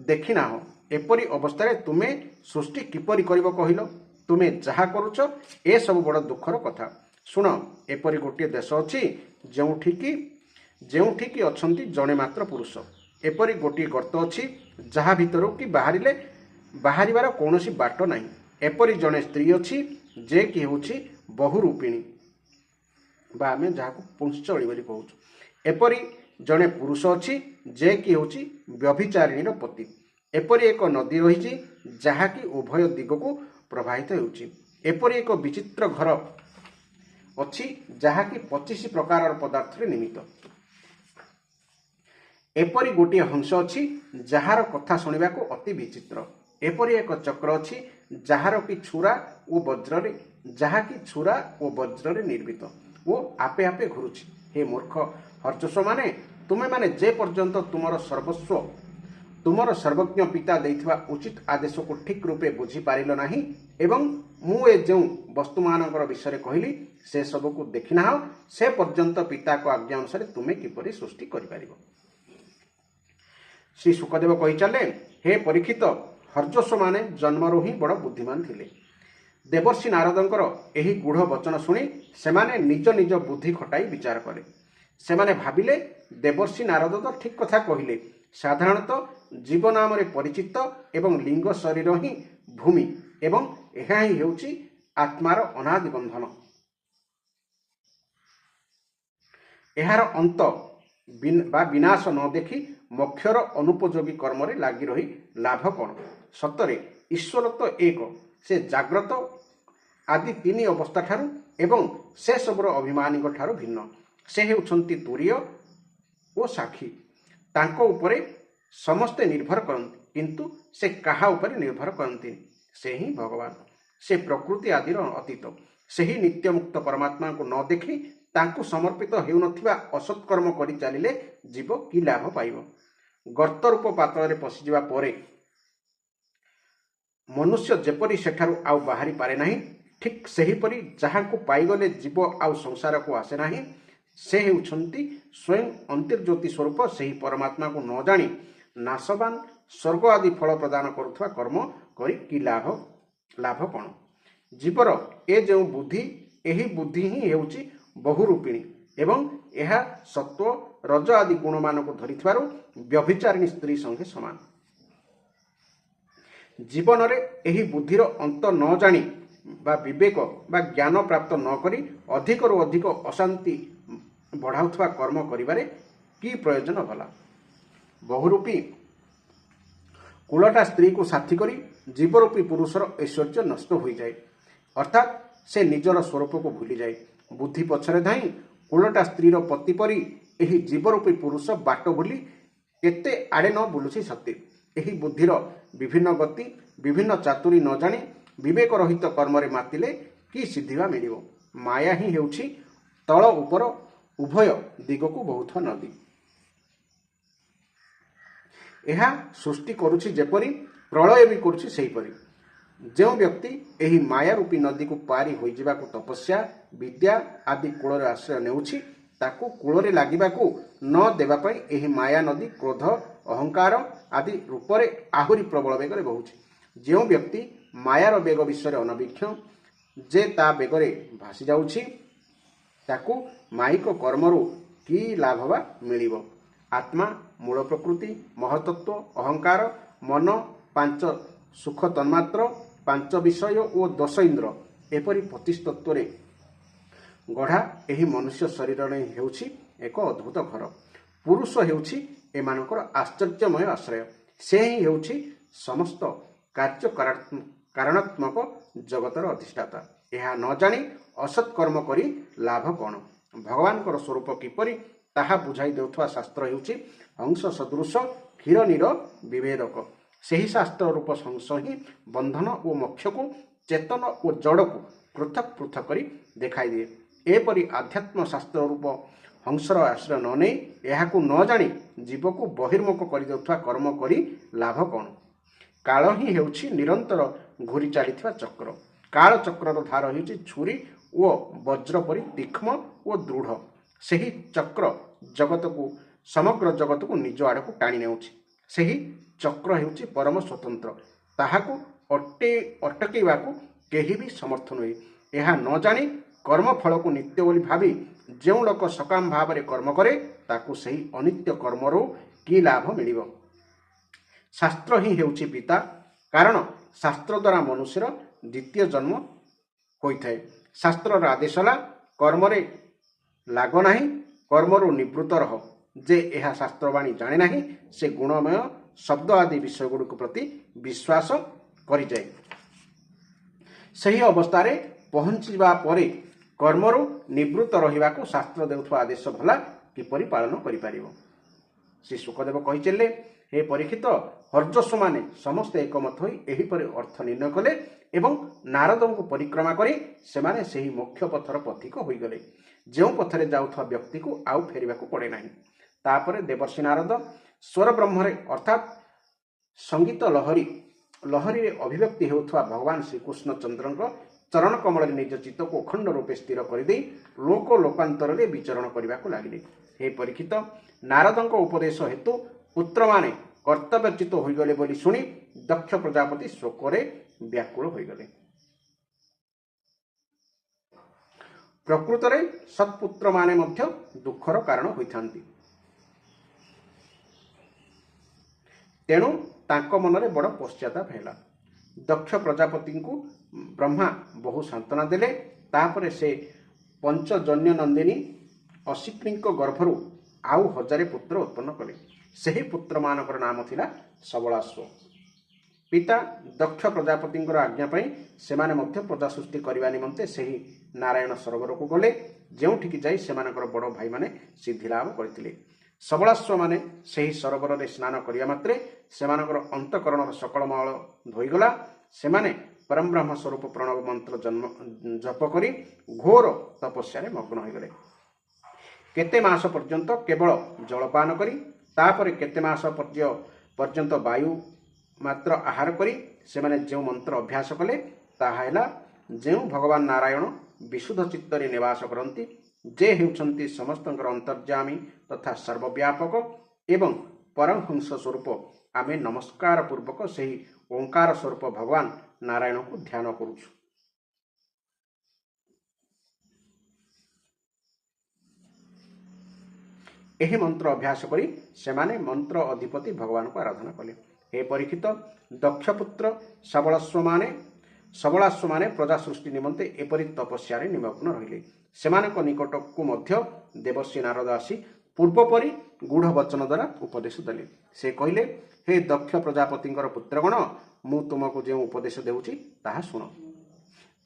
ଦେଖିନାହଁ। ଏପରି ଅବସ୍ଥାରେ ତୁମେ ସୃଷ୍ଟି କିପରି କରିବ କହିଲ? ତୁମେ ଯାହା କରୁଛ ଏସବୁ ବଡ଼ ଦୁଃଖର କଥା। ଶୁଣ, ଏପରି ଗୋଟିଏ ଦେଶ ଅଛି ଯେଉଁଠିକି ଅଛନ୍ତି ଜଣେ ମାତ୍ର ପୁରୁଷ। ଏପରି ଗୋଟିଏ ଗର୍ତ୍ତ ଅଛି ଯାହା ଭିତରୁ କି ବାହାରିବାର କୌଣସି ବାଟ ନାହିଁ। ଏପରି ଜଣେ ସ୍ତ୍ରୀ ଅଛି ଯେ କି ହେଉଛି ବହୁରୂପିଣୀ, ବା ଆମେ ଯାହାକୁ ପୁଂଶ୍ଚଳୀ ବୋଲି କହୁଛୁ। ଏପରି ଜଣେ ପୁରୁଷ ଅଛି ଯେ କି ହେଉଛି ବ୍ୟଭିଚାରିଣୀର ପତି। ଏପରି ଏକ ନଦୀ ରହିଛି ଯାହାକି ଉଭୟ ଦିଗକୁ ପ୍ରବାହିତ ହେଉଛି। ଏପରି ଏକ ବିଚିତ୍ର ଘର ଅଛି ଯାହାକି 25 ପ୍ରକାରର ପଦାର୍ଥରେ ନିର୍ମିତ। ଏପରି ଗୋଟିଏ ହଂସ ଅଛି ଯାହାର କଥା ଶୁଣିବାକୁ ଅତି ବିଚିତ୍ର। ଏପରି ଏକ ଚକ୍ର ଅଛି ଯାହାକି ଛୁରା ଓ ବଜ୍ରରେ ନିର୍ମିତ ଓ ଆପେ ଆପେ ଘୁରୁଛି। ହେ ମୂର୍ଖ ହର୍ଯସ୍ୱମାନେ, ତୁମେମାନେ ଯେ ପର୍ଯ୍ୟନ୍ତ ତୁମର ସର୍ବସ୍ୱ ତୁମର ସର୍ବଜ୍ଞ ପିତା ଦେଇଥିବା ଉଚିତ ଆଦେଶକୁ ଠିକ୍ ରୂପେ ବୁଝିପାରିଲ ନାହିଁ ଏବଂ ମୁଁ ଏ ଯେଉଁ ବସ୍ତୁମାନଙ୍କର ବିଷୟରେ କହିଲି ସେ ସବୁକୁ ଦେଖିନାହ, ସେ ପର୍ଯ୍ୟନ୍ତ ପିତାଙ୍କ ଆଜ୍ଞା ଅନୁସାରେ ତୁମେ କିପରି ସୃଷ୍ଟି କରିପାରିବ। ଶ୍ରୀ ଶୁକଦେବ କହିଚାଲେ, ହେ ପରୀକ୍ଷିତ, ହର୍ଯୋଶମାନେ ଜନ୍ମରୁ ହିଁ ବଡ଼ ବୁଦ୍ଧିମାନ ଥିଲେ। ଦେବର୍ଷି ନାରଦଙ୍କର ଏହି ଗୂଢ଼ ବଚନ ଶୁଣି ସେମାନେ ନିଜ ନିଜ ବୁଦ୍ଧି ଖଟାଇ ବିଚାର କଲେ। ସେମାନେ ଭାବିଲେ, ଦେବର୍ଷି ନାରଦ ତ ଠିକ୍ କଥା କହିଲେ। ସାଧାରଣତଃ ଜୀବ ନାମରେ ପରିଚିତ ଏବଂ ଲିଙ୍ଗ ଶରୀର ହିଁ ଭୂମି ଏବଂ ଏହା ହିଁ ହେଉଛି ଆତ୍ମାର ଅନାଦି ବନ୍ଧନ। ଏହାର ଅନ୍ତ ବା ବିନାଶ ନ ଦେଖି ମୋକ୍ଷର ଅନୁପଯୋଗୀ କର୍ମରେ ଲାଗି ରହି ଲାଭ କ'ଣ? ସତରେ ଈଶ୍ୱର ତ ଏକ, ସେ ଜାଗ୍ରତ ଆଦି ତିନି ଅବସ୍ଥା ଠାରୁ ଏବଂ ସେ ସବୁର ଅଭିମାନୀଙ୍କ ଠାରୁ ଭିନ୍ନ। ସେ ହେଉଛନ୍ତି ତୁରୀୟ ଓ ସାକ୍ଷୀ। ତାଙ୍କ ଉପରେ ସମସ୍ତେ ନିର୍ଭର କରନ୍ତି, କିନ୍ତୁ ସେ କାହା ଉପରେ ନିର୍ଭର କରନ୍ତିନି। ସେ ହିଁ ଭଗବାନ। ସେ ପ୍ରକୃତି ଆଦିର ଅତୀତ। ସେହି ନିତ୍ୟମୁକ୍ତ ପରମାତ୍ମାଙ୍କୁ ନ ଦେଖି ତାଙ୍କୁ ସମର୍ପିତ ହେଉନଥିବା ଅସତ୍କର୍ମ କରି ଚାଲିଲେ ଜୀବ କି ଲାଭ ପାଇବ? ଗର୍ତ୍ତ ରୂପ ପାତଳରେ ପଶିଯିବା ପରେ ମନୁଷ୍ୟ ଯେପରି ସେଠାରୁ ଆଉ ବାହାରି ପାରେ ନାହିଁ, ଠିକ୍ ସେହିପରି ଯାହାଙ୍କୁ ପାଇଗଲେ ଜୀବ ଆଉ ସଂସାରକୁ ଆସେ ନାହିଁ। ସେ ହେଉଛନ୍ତି ସ୍ୱୟଂ ଅନ୍ତର୍ଜ୍ୟୋତି ସ୍ୱରୂପ। ସେହି ପରମାତ୍ମାକୁ ନ ଜାଣି ନାଶବାନ ସ୍ୱର୍ଗ ଆଦି ଫଳ ପ୍ରଦାନ କରୁଥିବା କର୍ମ କରି କି ଲାଭ କ'ଣ? ଜୀବର ଏ ଯେଉଁ ବୁଦ୍ଧି, ଏହି ବୁଦ୍ଧି ହିଁ ହେଉଛି ବହୁରୂପିଣୀ ଏବଂ ଏହା ସତ୍ୱ ରଜ ଆଦି ଗୁଣମାନଙ୍କୁ ଧରିଥିବାରୁ ବ୍ୟଭିଚାରିଣୀ ସ୍ତ୍ରୀ ସଙ୍ଗେ ସମାନ। ଜୀବନରେ ଏହି ବୁଦ୍ଧିର ଅନ୍ତ ନ ଜାଣି ବା ବିବେକ ବା ଜ୍ଞାନ ପ୍ରାପ୍ତ ନ କରି ଅଧିକରୁ ଅଧିକ ଅଶାନ୍ତି ବଢ଼ାଉଥିବା କର୍ମ କରିବାରେ କି ପ୍ରୟୋଜନ ଭଲା? ବହୁରୂପୀ କୁଳଟା ସ୍ତ୍ରୀକୁ ସାଥୀ କରି ଜୀବରୂପୀ ପୁରୁଷର ଐଶ୍ୱର୍ଯ୍ୟ ନଷ୍ଟ ହୋଇଯାଏ, ଅର୍ଥାତ୍ ସେ ନିଜର ସ୍ୱରୂପକୁ ଭୁଲିଯାଏ। ବୁଦ୍ଧି ପଛରେ ଧାଇଁ କୁଳଟା ସ୍ତ୍ରୀର ପତି ପରି ଏହି ଜୀବରୂପୀ ପୁରୁଷ ବାଟ ଭୁଲି କେତେ ଆଡ଼େ ନ ବୁଲୁଛି ସତେ। ଏହି ବୁଦ୍ଧିର ବିଭିନ୍ନ ଗତି, ବିଭିନ୍ନ ଚାତୁରୀ ନ ଜାଣି ବିବେକ ରହିତ କର୍ମରେ ମାତିଲେ କି ସିଦ୍ଧି ବା ମିଳିବ? ମାୟା ହିଁ ହେଉଛି ତଳ ଉପର ଉଭୟ ଦିଗକୁ ବହୁଥିବା ନଦୀ। ଏହା ସୃଷ୍ଟି କରୁଛି ଯେପରି, ପ୍ରଳୟ ବି କରୁଛି ସେହିପରି। ଯେଉଁ ବ୍ୟକ୍ତି ଏହି ମାୟାରୂପୀ ନଦୀକୁ ପାରି ହୋଇଯିବାକୁ ତପସ୍ୟା, ବିଦ୍ୟା ଆଦି କୂଳରେ ଆଶ୍ରୟ ନେଉଛି, ତାକୁ କୂଳରେ ଲାଗିବାକୁ ନ ଦେବା ପାଇଁ ଏହି ମାୟା ନଦୀ କ୍ରୋଧ, ଅହଙ୍କାର ଆଦି ରୂପରେ ଆହୁରି ପ୍ରବଳ ବେଗରେ ବହୁଛି। ଯେଉଁ ବ୍ୟକ୍ତି ମାୟାର ବେଗ ବିଷୟରେ ଅନବୀକ୍ଷ, ଯେ ତା ବେଗରେ ଭାସି ଯାଉଛି, ତାକୁ ମାଇକ କର୍ମରୁ କି ଲାଭ ବା ମିଳିବ? ଆତ୍ମା, ମୂଳ ପ୍ରକୃତି, ମହତତ୍ଵ, ଅହଙ୍କାର, ମନ, ପାଞ୍ଚ ସୁଖ ତନ୍ମାତ୍ର, ପାଞ୍ଚ ବିଷୟ ଓ ଦଶ ଇନ୍ଦ୍ର ଏପରି 25 ତତ୍ତ୍ୱରେ ଗଢ଼ା ଏହି ମନୁଷ୍ୟ ଶରୀର ହେଉଛି ଏକ ଅଦ୍ଭୁତ ଘର। ପୁରୁଷ ହେଉଛି ଏମାନଙ୍କର ଆଶ୍ଚର୍ଯ୍ୟମୟ ଆଶ୍ରୟ। ସେ ହିଁ ହେଉଛି ସମସ୍ତ କାର୍ଯ୍ୟ କାରଣାତ୍ମକ ଜଗତର ଅଧିଷ୍ଠାତା। ଏହା ନ ଜାଣି ଅସତ୍କର୍ମ କରି ଲାଭ କ'ଣ? ଭଗବାନଙ୍କର ସ୍ୱରୂପ କିପରି ତାହା ବୁଝାଇ ଦେଉଥିବା ଶାସ୍ତ୍ର ହେଉଛି ହଂସ ସଦୃଶ କ୍ଷୀର ନୀର ବିଭେଦକ। ସେହି ଶାସ୍ତ୍ର ରୂପ ହଂସ ହିଁ ବନ୍ଧନ ଓ ମୋକ୍ଷକୁ, ଚେତନ ଓ ଜଡ଼କୁ ପୃଥକ୍ ପୃଥକ୍ କରି ଦେଖାଇଦିଏ। ଏପରି ଆଧ୍ୟାତ୍ମ ଶାସ୍ତ୍ର ରୂପ ହଂସର ଆଶ୍ରୟ ନ ନେଇ, ଏହାକୁ ନ ଜାଣି ଜୀବକୁ ବହିର୍ମୁଖ କରିଦେଉଥିବା କର୍ମ କରି ଲାଭ କ'ଣ? କାଳ ହିଁ ହେଉଛି ନିରନ୍ତର ଘୂରି ଚାଲିଥିବା ଚକ୍ର। କାଳ ଚକ୍ରର ଧାର ହେଉଛି ଛୁରୀ ଓ ବଜ୍ର ପରି ତୀକ୍ଷ୍ମ ଓ ଦୃଢ଼। ସେହି ଚକ୍ର ସମଗ୍ର ଜଗତକୁ ନିଜ ଆଡ଼କୁ ଟାଣି ନେଉଛି। ସେହି ଚକ୍ର ହେଉଛି ପରମ ସ୍ୱତନ୍ତ୍ର। ତାହାକୁ ଅଟକେଇବାକୁ କେହି ବି ସମର୍ଥ ନୁହେଁ। ଏହା ନ ଜାଣି କର୍ମଫଳକୁ ନିତ୍ୟ ବୋଲି ଭାବି ଯେଉଁ ଲୋକ ସକାମ ଭାବରେ କର୍ମ କରେ, ତାକୁ ସେହି ଅନିତ୍ୟ କର୍ମରୁ କି ଲାଭ ମିଳିବ? ଶାସ୍ତ୍ର ହିଁ ହେଉଛି ପିତା, କାରଣ ଶାସ୍ତ୍ର ଦ୍ୱାରା ମନୁଷ୍ୟର ଦ୍ୱିତୀୟ ଜନ୍ମ ହୋଇଥାଏ। ଶାସ୍ତ୍ରର ଆଦେଶ ହେଲା, କର୍ମରେ ଲାଗ ନାହିଁ, କର୍ମରୁ ନିବୃତ୍ତ ରହ। ଯେ ଏହା ଶାସ୍ତ୍ରବାଣୀ ଜାଣେ ନାହିଁ, ସେ ଗୁଣମୟ ଶବ୍ଦ ଆଦି ବିଷୟଗୁଡ଼ିକ ପ୍ରତି ବିଶ୍ୱାସ କରିଯାଏ। ସେହି ଅବସ୍ଥାରେ ପହଞ୍ଚିବା ପରେ କର୍ମରୁ ନିବୃତ୍ତ ରହିବାକୁ ଶାସ୍ତ୍ର ଦେଉଥିବା ଆଦେଶ ଭଲା କିପରି ପାଳନ କରିପାରିବ? ଶ୍ରୀ ଶୁକଦେବ କହିଚାଲିଲେ, ହେ ପରୀକ୍ଷିତ, ହର୍ଯୋଶମାନେ ସମସ୍ତେ ଏକମତ ହୋଇ ଏହିପରି ଅର୍ଥ ନିର୍ଣ୍ଣୟ କଲେ ଏବଂ ନାରଦଙ୍କୁ ପରିକ୍ରମା କରି ସେମାନେ ସେହି ମୋକ୍ଷ ପଥର ପଥିକ ହୋଇଗଲେ, ଯେଉଁ ପଥରେ ଯାଉଥିବା ବ୍ୟକ୍ତିକୁ ଆଉ ଫେରିବାକୁ ପଡ଼େ ନାହିଁ। ତାପରେ ଦେବର୍ଷି ନାରଦ ସ୍ୱର ବ୍ରହ୍ମରେ ଅର୍ଥାତ୍ ସଙ୍ଗୀତ ଲହରୀରେ ଅଭିବ୍ୟକ୍ତି ହେଉଥିବା ଭଗବାନ ଶ୍ରୀକୃଷ୍ଣଚନ୍ଦ୍ରଙ୍କ ଚରଣ କମଳରେ ନିଜ ଚିତ୍ତକୁ ଅଖଣ୍ଡ ରୂପେ ସ୍ଥିର କରିଦେଇ ଲୋକାନ୍ତରରେ ବିଚରଣ କରିବାକୁ ଲାଗିଲେ। ହେ ପରୀକ୍ଷିତ, ନାରଦଙ୍କ ଉପଦେଶ ହେତୁ ପୁତ୍ରମାନେ କର୍ତ୍ତବ୍ୟଚ୍ୟୁତ ହୋଇଗଲେ ବୋଲି ଶୁଣି ଦକ୍ଷ ପ୍ରଜାପତି ଶୋକରେ ବ୍ୟାକୁଳ ହୋଇଗଲେ। ପ୍ରକୃତରେ ସତ୍ପୁତ୍ରମାନେ ମଧ୍ୟ ଦୁଃଖର କାରଣ ହୋଇଥାନ୍ତି। ତେଣୁ ତାଙ୍କ ମନରେ ବଡ଼ ପଶ୍ଚାତାପ ହେଲା। ଦକ୍ଷ ପ୍ରଜାପତିଙ୍କୁ ବ୍ରହ୍ମା ବହୁ ସାନ୍ତ୍ୱନା ଦେଲେ। ତାପରେ ସେ ପଞ୍ଚଜନ୍ୟ ନନ୍ଦିନୀ ଅସିକ୍ରୀଙ୍କ ଗର୍ଭରୁ ଆଉ 1000 ପୁତ୍ର ଉତ୍ପନ୍ନ କଲେ। ସେହି ପୁତ୍ରମାନଙ୍କର ନାମ ଥିଲା ସବଳାଶ୍ୱ। ପିତା ଦକ୍ଷ ପ୍ରଜାପତିଙ୍କର ଆଜ୍ଞା ପାଇଁ ସେମାନେ ମଧ୍ୟ ପ୍ରଜା ସୃଷ୍ଟି କରିବା ନିମନ୍ତେ ସେହି ନାରାୟଣ ସରୋବରକୁ ଗଲେ, ଯେଉଁଠିକି ଯାଇ ସେମାନଙ୍କର ବଡ଼ ଭାଇମାନେ ସିଦ୍ଧିଲାଭ କରିଥିଲେ। ସବଳାଶ୍ୱମାନେ ସେହି ସରୋବରରେ ସ୍ନାନ କରିବା ମାତ୍ରେ ସେମାନଙ୍କର ଅନ୍ତଃକରଣର ସକଳ ମଳ ଧୋଇଗଲା। ସେମାନେ ପରଂବ୍ରହ୍ମ ସ୍ୱରୂପ ପ୍ରଣବ ମନ୍ତ୍ର ଜପ କରି ଘୋର ତପସ୍ୟାରେ ମଗ୍ନ ହୋଇଗଲେ। କେତେ ମାସ ପର୍ଯ୍ୟନ୍ତ କେବଳ ଜଳପାନ କରି, ତାପରେ କେତେ ମାସ ପର୍ଯ୍ୟନ୍ତ ବାୟୁ ମାତ୍ର ଆହାର କରି ସେମାନେ ଯେଉଁ ମନ୍ତ୍ର ଅଭ୍ୟାସ କଲେ ତାହା ହେଲା, ଯେଉଁ ଭଗବାନ ନାରାୟଣ ବିଶୁଦ୍ଧ ଚିତ୍ତରେ ନିବାସ କରନ୍ତି, ଯେ ହେଉଛନ୍ତି ସମସ୍ତଙ୍କର ଅନ୍ତର୍ଯ୍ୟାମୀ ତଥା ସର୍ବବ୍ୟାପକ ଏବଂ ପରମହଂସ ସ୍ୱରୂପ, ଆମେ ନମସ୍କାର ପୂର୍ବକ ସେହି ଓଙ୍କାର ସ୍ୱରୂପ ଭଗବାନ ନାରାୟଣଙ୍କୁ ଧ୍ୟାନ କରୁଛୁ। ଏହି ମନ୍ତ୍ର ଅଭ୍ୟାସ କରି ସେମାନେ ମନ୍ତ୍ର ଅଧିପତି ଭଗବାନଙ୍କୁ ଆରାଧନା କଲେ। ହେ ପରୀକ୍ଷିତ, ଦକ୍ଷପୁତ୍ର ସବଳାଶ୍ୱମାନେ ପ୍ରଜା ସୃଷ୍ଟି ନିମନ୍ତେ ଏପରି ତପସ୍ୟାରେ ନିମଗ୍ନ ରହିଲେ। ସେମାନଙ୍କ ନିକଟକୁ ମଧ୍ୟ ଦେବର୍ଷି ନାରଦ ଆସି ପୂର୍ବପରି ଗୂଢ଼ ବଚନ ଦ୍ୱାରା ଉପଦେଶ ଦେଲେ। ସେ କହିଲେ, ହେ ଦକ୍ଷ ପ୍ରଜାପତିଙ୍କର ପୁତ୍ରଗଣ, ମୁଁ ତୁମକୁ ଯେଉଁ ଉପଦେଶ ଦେଉଛି ତାହା ଶୁଣ।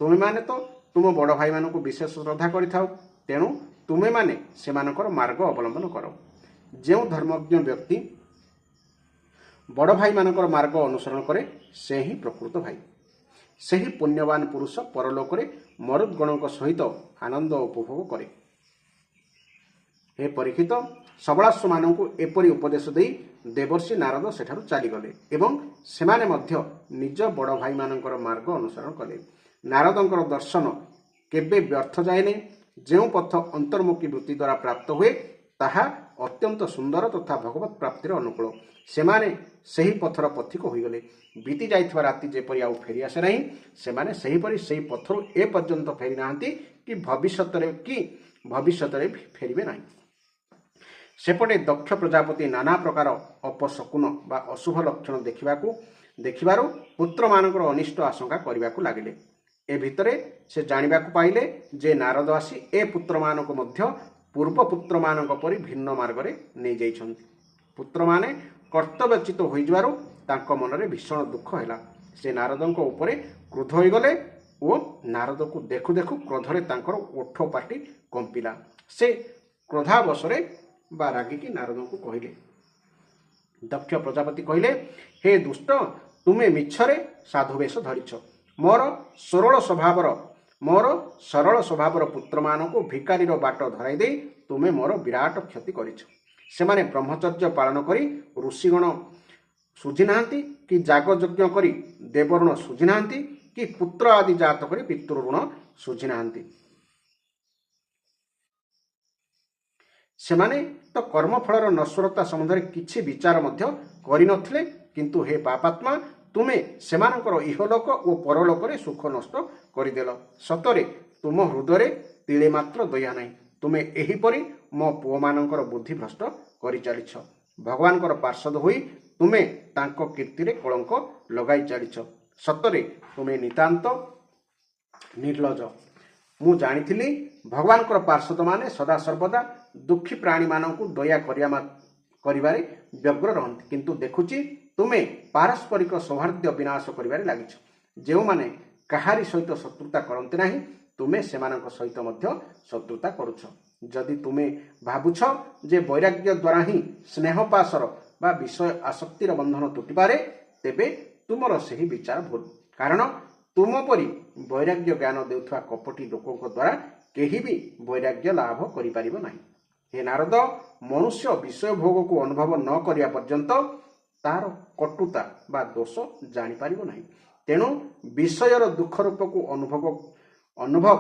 ତୁମେମାନେ ତ ତୁମ ବଡ଼ ଭାଇମାନଙ୍କୁ ବିଶେଷ ଶ୍ରଦ୍ଧା କରିଥାଉ, ତେଣୁ ତୁମେମାନେ ସେମାନଙ୍କର ମାର୍ଗ ଅବଲମ୍ବନ କର। ଯେଉଁ ଧର୍ମଜ୍ଞ ବ୍ୟକ୍ତି ବଡ଼ ଭାଇମାନଙ୍କର ମାର୍ଗ ଅନୁସରଣ କରେ, ସେ ହିଁ ପ୍ରକୃତ ଭାଇ। ସେହି ପୁଣ୍ୟବାନ ପୁରୁଷ ପରଲୋକରେ ମରୁଦ୍ଗଣଙ୍କ ସହିତ ଆନନ୍ଦ ଉପଭୋଗ କରେ। ହେ ପରୀକ୍ଷିତ, ସବଳାଶ୍ୱମାନଙ୍କୁ ଏପରି ଉପଦେଶ ଦେଇ ଦେବର୍ଷି ନାରଦ ସେଠାରୁ ଚାଲିଗଲେ ଏବଂ ସେମାନେ ମଧ୍ୟ ନିଜ ବଡ଼ ଭାଇମାନଙ୍କର ମାର୍ଗ ଅନୁସରଣ କଲେ। ନାରଦଙ୍କର ଦର୍ଶନ କେବେ ବ୍ୟର୍ଥ ଯାଏନି। ଯେଉଁ ପଥ ଅନ୍ତର୍ମୁଖୀ ବୃତ୍ତି ଦ୍ୱାରା ପ୍ରାପ୍ତ ହୁଏ ତାହା ଅତ୍ୟନ୍ତ ସୁନ୍ଦର ତଥା ଭଗବତ ପ୍ରାପ୍ତିର ଅନୁକୂଳ। ସେମାନେ ସେହି ପଥର ପଥିକ ହୋଇଗଲେ। ବିତି ଯାଇଥିବା ରାତି ଯେପରି ଆଉ ଫେରିଆସେ ନାହିଁ, ସେମାନେ ସେହିପରି ସେହି ପଥରୁ ଏପର୍ଯ୍ୟନ୍ତ ଫେରି ନାହାନ୍ତି କି ଭବିଷ୍ୟତରେ ଫେରିବେ ନାହିଁ। ସେପଟେ ଦକ୍ଷ ପ୍ରଜାପତି ନାନା ପ୍ରକାର ଅପଶକୁନ ବା ଅଶୁଭ ଲକ୍ଷଣ ଦେଖିବାରୁ ପୁତ୍ରମାନଙ୍କର ଅନିଷ୍ଟ ଆଶଙ୍କା କରିବାକୁ ଲାଗିଲେ। ଏ ଭିତରେ ସେ ଜାଣିବାକୁ ପାଇଲେ ଯେ ନାରଦ ଆସି ଏ ପୁତ୍ରମାନଙ୍କୁ ମଧ୍ୟ ପୂର୍ବ ପୁତ୍ରମାନଙ୍କ ପରି ଭିନ୍ନ ମାର୍ଗରେ ନେଇଯାଇଛନ୍ତି। ପୁତ୍ରମାନେ କର୍ତ୍ତବ୍ୟଚ୍ୟୁତ ହୋଇଯିବାରୁ ତାଙ୍କ ମନରେ ଭୀଷଣ ଦୁଃଖ ହେଲା। ସେ ନାରଦଙ୍କ ଉପରେ କ୍ରୋଧ ହୋଇଗଲେ ଓ ନାରଦକୁ ଦେଖୁ ଦେଖୁ କ୍ରୋଧରେ ତାଙ୍କର ଓଠ ପାଟି କମ୍ପିଲା। ସେ କ୍ରୋଧାବଶରେ ବା ରାଗିକି ନାରଦଙ୍କୁ କହିଲେ। ଦକ୍ଷ ପ୍ରଜାପତି କହିଲେ, ହେ ଦୁଷ୍ଟ, ତୁମେ ମିଛରେ ସାଧୁ ବେଶ ଧରିଛ। ମୋର ସରଳ ସ୍ୱଭାବର ପୁତ୍ରମାନଙ୍କୁ ଭିକାରୀର ବାଟ ଧରାଇ ଦେଇ ତୁମେ ମୋର ବିରାଟ କ୍ଷତି କରିଛ। ସେମାନେ ବ୍ରହ୍ମଚର୍ଯ୍ୟ ପାଳନ କରି ଋଷିଗଣ ଶୁଝିନାହାନ୍ତି, କି ଯାଗଯଜ୍ଞ କରି ଦେବଋଣ ଶୁଝିନାହାନ୍ତି, କି ପୁତ୍ର ଆଦି ଜାତ କରି ପିତୃଋଣ ଶୁଝିନାହାନ୍ତି। ସେମାନେ ତ କର୍ମଫଳର ନଶ୍ୱରତା ସମ୍ବନ୍ଧରେ କିଛି ବିଚାର ମଧ୍ୟ କରିନଥିଲେ, କିନ୍ତୁ ହେ ପାପାତ୍ମା, ତୁମେ ସେମାନଙ୍କର ଇହଲୋକ ଓ ପରଲୋକରେ ସୁଖ ନଷ୍ଟ କରିଦେଲ। ସତରେ ତୁମ ହୃଦୟରେ ତିଳେ ମାତ୍ର ଦୟା ନାହିଁ। ତୁମେ ଏହିପରି ମୋ ପୁଅମାନଙ୍କର ବୁଦ୍ଧି ଭ୍ରଷ୍ଟ କରିଚାଲିଛ। ଭଗବାନଙ୍କର ପାର୍ଷଦ ହୋଇ ତୁମେ ତାଙ୍କ କୀର୍ତ୍ତିରେ କଳଙ୍କ ଲଗାଇ ଚାଲିଛ। ସତରେ ତୁମେ ନିତାନ୍ତ ନିର୍ଲଜ। ମୁଁ ଜାଣିଥିଲି ଭଗବାନଙ୍କର ପାର୍ଷଦମାନେ ସଦାସର୍ବଦା ଦୁଃଖୀ ପ୍ରାଣୀମାନଙ୍କୁ ଦୟା କରିବାରେ ବ୍ୟଗ୍ର ରହନ୍ତି, କିନ୍ତୁ ଦେଖୁଛି ତୁମେ ପାରସ୍ପରିକ ସୌହାର୍ଦ୍ଦ୍ୟ ବିନାଶ କରିବାରେ ଲାଗିଛ। ଯେଉଁମାନେ କାହାରି ସହିତ ଶତ୍ରୁତା କରନ୍ତି ନାହିଁ, ତୁମେ ସେମାନଙ୍କ ସହିତ ମଧ୍ୟ ଶତ୍ରୁତା କରୁଛ। ଯଦି ତୁମେ ଭାବୁଛ ଯେ ବୈରାଗ୍ୟ ଦ୍ୱାରା ହିଁ ସ୍ନେହପାଶର ବା ବିଷୟ ଆସକ୍ତିର ବନ୍ଧନ ତୁଟିପାରେ, ତେବେ ତୁମର ସେହି ବିଚାର ଭୁଲ। କାରଣ ତୁମ ପରି ବୈରାଗ୍ୟ ଜ୍ଞାନ ଦେଉଥିବା କପଟୀ ଲୋକଙ୍କ ଦ୍ୱାରା କେହି ବି ବୈରାଗ୍ୟ ଲାଭ କରିପାରିବ ନାହିଁ। ହେ ନାରଦ, ମନୁଷ୍ୟ ବିଷୟ ଭୋଗକୁ ଅନୁଭବ ନ କରିବା ପର୍ଯ୍ୟନ୍ତ ତାର କଟୁତା ବା ଦୋଷ ଜାଣିପାରିବ ନାହିଁ। ତେଣୁ ବିଷୟର ଦୁଃଖ ରୂପକୁ ଅନୁଭବ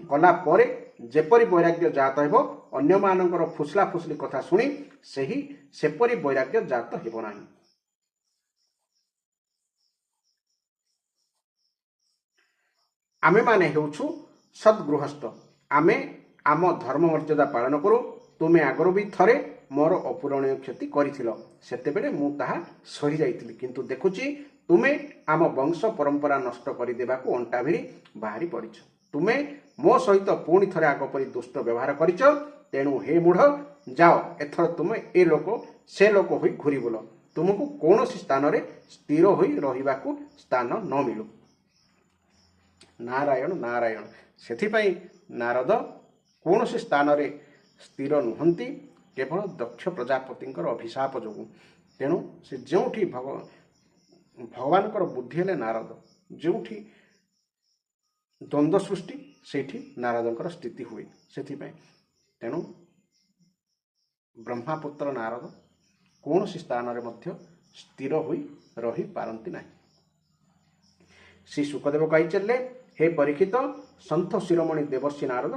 କଲା ପରେ ଯେପରି ବୈରାଗ୍ୟ ଜାତ ହେବ, ଅନ୍ୟମାନଙ୍କର ଫୁସଲା ଫୁସଲି କଥା ଶୁଣି ସେପରି ବୈରାଗ୍ୟ ଜାତ ହେବ ନାହିଁ। ଆମେମାନେ ହେଉଛୁ ସଦ୍ଗୃହସ୍ଥ। ଆମେ ଆମ ଧର୍ମ ମର୍ଯ୍ୟାଦା ପାଳନ କରୁ। ତୁମେ ଆଗରୁ ବି ଥରେ ମୋର ଅପୂରଣୀୟ କ୍ଷତି କରିଥିଲ। ସେତେବେଳେ ମୁଁ ତାହା ସହିଯାଇଥିଲି। କିନ୍ତୁ ଦେଖୁଛି ତୁମେ ଆମ ବଂଶ ପରମ୍ପରା ନଷ୍ଟ କରିଦେବାକୁ ଅଣ୍ଟା ଭିଡ଼ି ବାହାରି ପଡ଼ିଛ। ତୁମେ ମୋ ସହିତ ପୁଣି ଥରେ ଆଗ ପରି ଦୁଷ୍ଟ ବ୍ୟବହାର କରିଛ। ତେଣୁ ହେ ମୂଢ଼, ଯାଅ, ଏଥର ତୁମେ ଏ ଲୋକ ସେ ଲୋକ ହୋଇ ଘୂରି ବୁଲ। ତୁମକୁ କୌଣସି ସ୍ଥାନରେ ସ୍ଥିର ହୋଇ ରହିବାକୁ ସ୍ଥାନ ନ ମିଳୁ। ନାରାୟଣ ନାରାୟଣ। ସେଥିପାଇଁ ନାରଦ କୌଣସି ସ୍ଥାନରେ ସ୍ଥିର ନୁହନ୍ତି, କେବଳ ଦକ୍ଷ ପ୍ରଜାପତିଙ୍କର ଅଭିଶାପ ଯୋଗୁଁ। ତେଣୁ ସେ ଯେଉଁଠି ଭଗବାନଙ୍କର ବୁଦ୍ଧି ହେଲେ ନାରଦ, ଯେଉଁଠି ଦ୍ୱନ୍ଦ୍ୱ ସୃଷ୍ଟି ସେଇଠି ନାରଦଙ୍କର ସ୍ଥିତି ହୁଏ। ସେଥିପାଇଁ ତେଣୁ ବ୍ରହ୍ମାପୁତ୍ର ନାରଦ କୌଣସି ସ୍ଥାନରେ ମଧ୍ୟ ସ୍ଥିର ହୋଇ ରହିପାରନ୍ତି ନାହିଁ। ଶ୍ରୀ ଶୁକଦେବ କହିଚାଲିଲେ, ହେ ପରୀକ୍ଷିତ, ସନ୍ଥ ଶିରୋମଣି ଦେବର୍ଷି ନାରଦ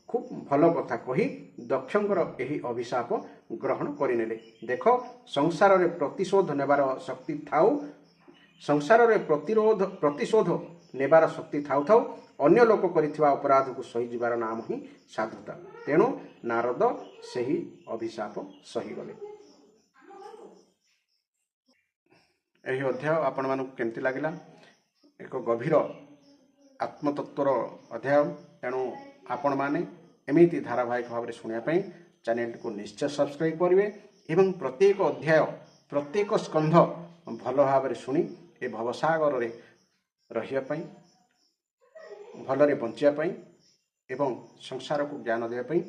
ଖୁବ୍ ଭଲ କଥା କହି ଦକ୍ଷଙ୍କର ଏହି ଅଭିଶାପ ଗ୍ରହଣ କରିନେଲେ। ଦେଖ, ସଂସାରରେ ପ୍ରତିଶୋଧ ନେବାର ଶକ୍ତି ଥାଉ ଥାଉ ଅନ୍ୟ ଲୋକ କରିଥିବା ଅପରାଧକୁ ସହିଯିବାର ନାମ ହିଁ ସାଧୁତା। ତେଣୁ ନାରଦ ସେହି ଅଭିଶାପ ସହିଗଲେ। ଏହି ଅଧ୍ୟାୟ ଆପଣମାନଙ୍କୁ କେମିତି ଲାଗିଲା? ଏକ ଗଭୀର ଆତ୍ମତତ୍ତ୍ୱର ଅଧ୍ୟାୟ। ତେଣୁ ଆପଣମାନେ ଏମିତି ଧାରାବାହିକ ଭାବରେ ଶୁଣିବା ପାଇଁ ଚ୍ୟାନେଲଟିକୁ ନିଶ୍ଚୟ ସବସ୍କ୍ରାଇବ୍ କରିବେ ଏବଂ ପ୍ରତ୍ୟେକ ଅଧ୍ୟାୟ, ପ୍ରତ୍ୟେକ ସ୍କନ୍ଧ ଭଲ ଭାବରେ ଶୁଣି ଏ ଭବସାଗରରେ ରହିବା ପାଇଁ, ଭଲରେ ବଞ୍ଚିବା ପାଇଁ ଏବଂ ସଂସାରକୁ ଜ୍ଞାନ ଦେବା ପାଇଁ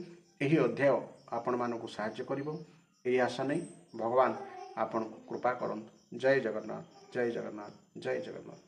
ଏହି ଅଧ୍ୟାୟ ଆପଣମାନଙ୍କୁ ସାହାଯ୍ୟ କରିବ। ଏହି ଆଶା ନେଇ ଭଗବାନ ଆପଣଙ୍କୁ କୃପା କରନ୍ତୁ। ଜୟ ଜଗନ୍ନାଥ, ଜୟ ଜଗନ୍ନାଥ, ଜୟ ଜଗନ୍ନାଥ।